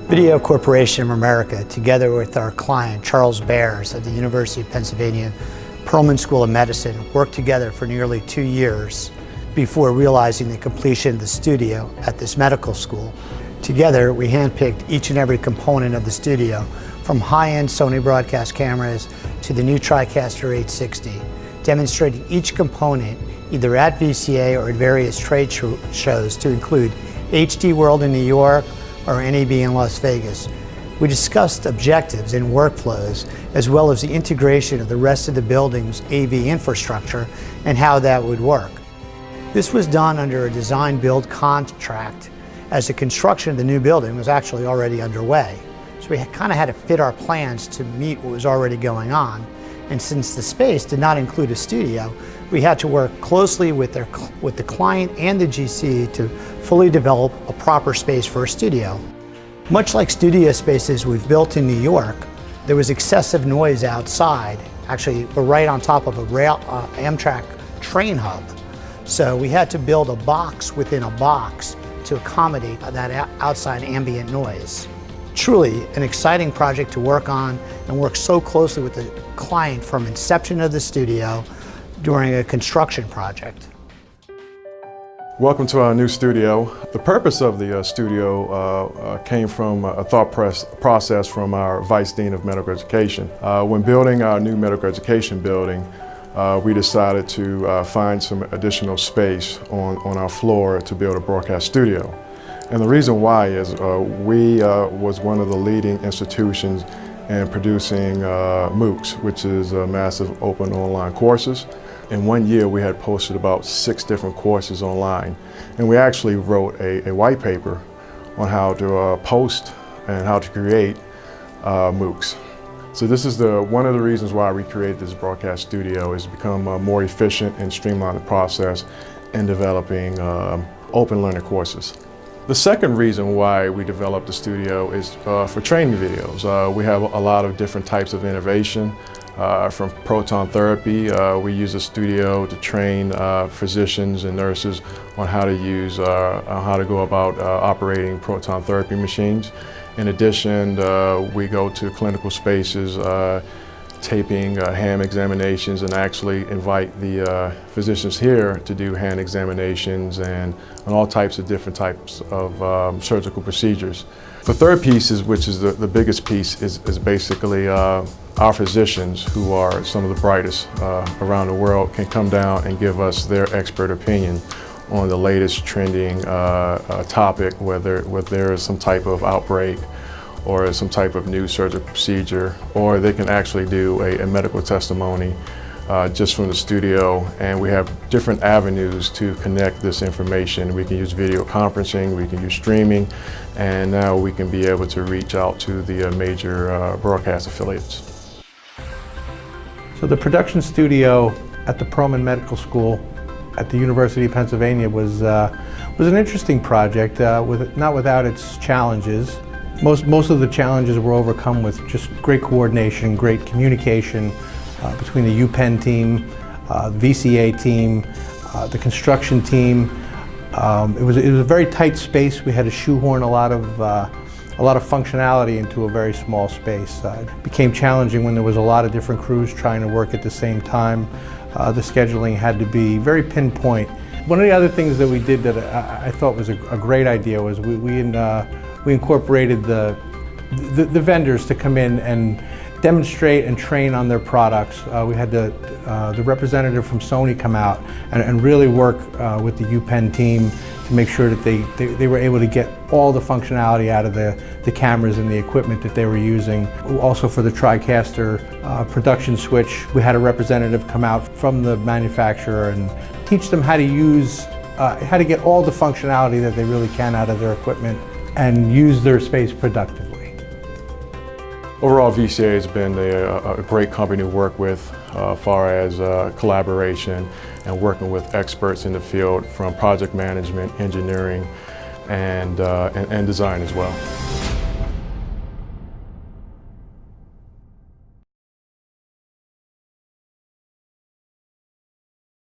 Video Corporation of America, together with our client Charles Bears at the University of Pennsylvania Perelman School of Medicine, worked together for nearly 2 years before realizing the completion of the studio at this medical school. Together, we handpicked each and every component of the studio, from high-end Sony broadcast cameras to the new TriCaster 860, demonstrating each component either at VCA or at various trade shows, to include HD World in New York or NAB in Las Vegas. We discussed objectives and workflows, as well as the integration of the rest of the building's AV infrastructure and how that would work. This was done under a design-build contract, as the construction of the new building was actually already underway. So we kind of had to fit our plans to meet what was already going on. And since the space did not include a studio, we had to work closely with the client and the GC to fully develop a proper space for a studio. Much like studio spaces we've built in New York, there was excessive noise outside. Actually, we're right on top of a Amtrak train hub. So we had to build a box within a box to accommodate that outside ambient noise. Truly an exciting project to work on, and work so closely with the client from inception of the studio during a construction project. Welcome to our new studio. The purpose of the studio came from a thought process from our Vice Dean of Medical Education. When building our new medical education building, we decided to find some additional space on our floor to build a broadcast studio. And the reason why is we was one of the leading institutions in producing MOOCs, which is massive open online courses. In 1 year, we had posted about 6 different courses online. And we actually wrote a white paper on how to post and how to create MOOCs. So this is one of the reasons why we created this broadcast studio, is to become more efficient and streamline the process in developing open learning courses. The second reason why we developed the studio is for training videos. We have a lot of different types of innovation. From proton therapy, we use the studio to train physicians and nurses on how to use, how to go about operating proton therapy machines. In addition, we go to clinical spaces, taping hand examinations, and actually invite the physicians here to do hand examinations and all types of different types of surgical procedures. The third piece, which is the biggest piece, is basically our physicians, who are some of the brightest around the world, can come down and give us their expert opinion on the latest trending topic, whether there is some type of outbreak or some type of new surgical procedure, or they can actually do a medical testimony just from the studio. And we have different avenues to connect this information. We can use video conferencing, we can use streaming, and now we can be able to reach out to the major broadcast affiliates. So the production studio at the Perelman Medical School at the University of Pennsylvania was an interesting project, not without its challenges. Most of the challenges were overcome with just great coordination, great communication between the UPENN team, the VCA team, the construction team. It was a very tight space. We had to shoehorn a lot of functionality into a very small space. It became challenging when there was a lot of different crews trying to work at the same time. The scheduling had to be very pinpoint. One of the other things that we did that I thought was a great idea was we incorporated the vendors to come in and demonstrate and train on their products. We had the representative from Sony come out and really work with the UPENN team to make sure that they were able to get all the functionality out of the cameras and the equipment that they were using. Also for the TriCaster production switch, we had a representative come out from the manufacturer and teach them how to get all the functionality that they really can out of their equipment and use their space productively. Overall, VCA has been a great company to work with as far as collaboration and working with experts in the field, from project management, engineering, and design as well.